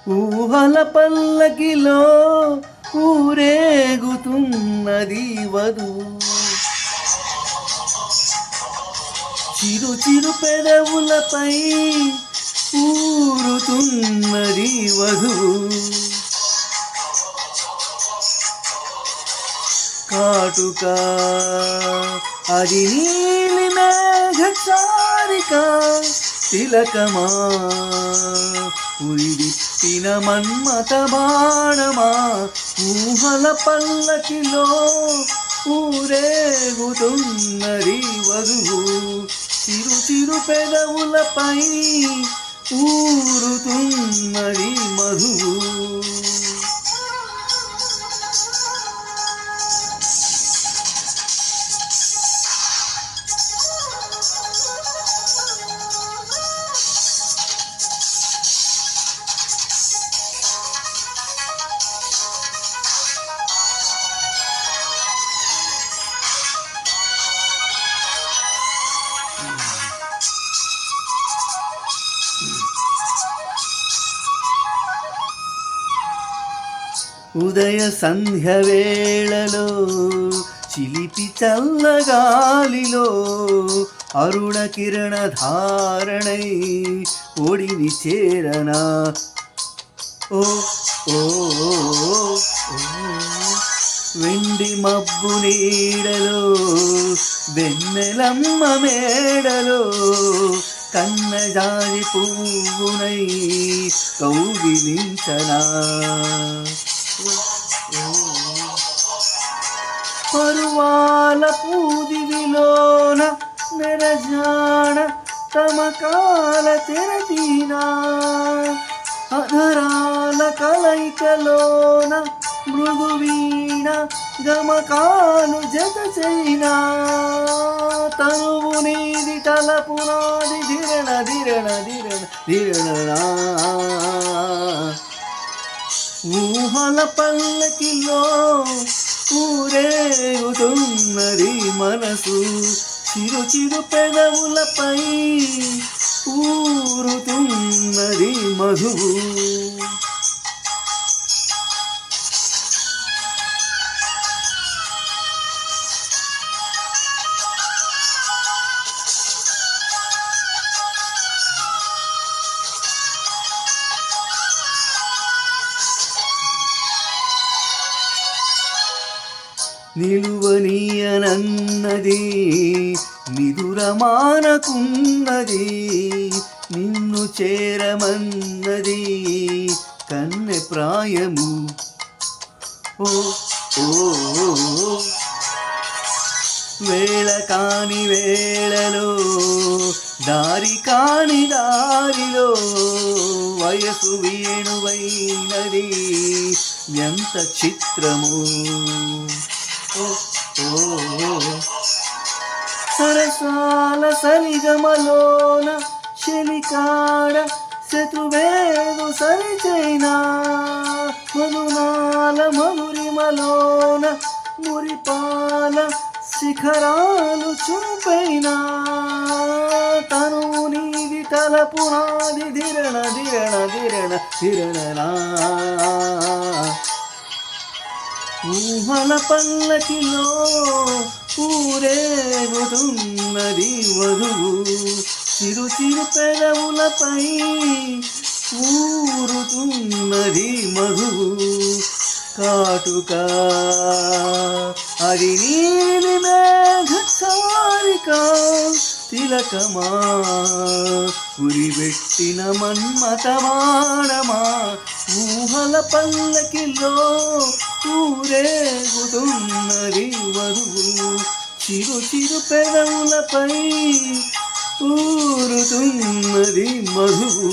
ఊహల పల్లకిలో ఊరేగుతున్నది వధువు. చిరు చిరు పెదవులపై ఊరుతున్నది వధువు. కాటుక అది నీలి మేఘచారిక తిలకమా ఉరిదిప్పిన మన్మథ బాణమా. ఊహల పల్లకిలో ఊరేగుతున్నది వధువు. చిరు చిరు పెదవులపై ఊరుతున్నది మధువు. ఉదయ సంధ్య వేళలో చిలిపి చల్లగాలిలో అరుణ కిరణ ధారణై ఒడిని చేరనా. ఓ ఓ వెండి మబ్బు నీడలో వెన్నెలమ్మ మేడలో కన్నజాజి పువ్వునై కౌగిలించనా. పరువాల పూదివిలోన నెరజాణ తమకాల తెరదీనా. అధరాల కలయికలోన మృదువీణ గమకాలు జత చైనా. తనువు నీది తలపు నాది ధిరణ ధిరణ ధిరణ ధిరణనా. ఊహల పల్లకిలో ఊరేగుతున్నది మనసు. చిరు చిరు పెదవులపై ఊరుతున్నది మధువు. నిలువనీయనన్నది నిదురమానకున్నది. నిన్ను చేరమన్నది కన్నె ప్రాయము. ఓ ఓ వేళ కాని వేళలో దారి కాని దారిలో వయసు వేణువైనది ఎంత చిత్రము. సరసాల సరిగమలోన శలికాడ శత్రువేదు సరిచైనా. మధునాల మధురిమలోన మురిపాల శిఖరాలు చూపైనా. తనువు నీది తలపు నాది ధిరణ ధిరణ ధిరణ ధిరణనా. ఊహల పల్లకిలో ఊరేగుతున్నది వధువు. చిరు చిరు పెదవులపై ఊరుతున్నది మధువు. కాటుక అది నీలి మేఘచారిక తిలకమా ఉరిబెట్టిన మన్మథ బాణమా. ఊహల పల్లకిలో ఊరేగుతున్నది వధువు. చిరు చిరు పెదవులపై ఊరుతున్నది మధువు.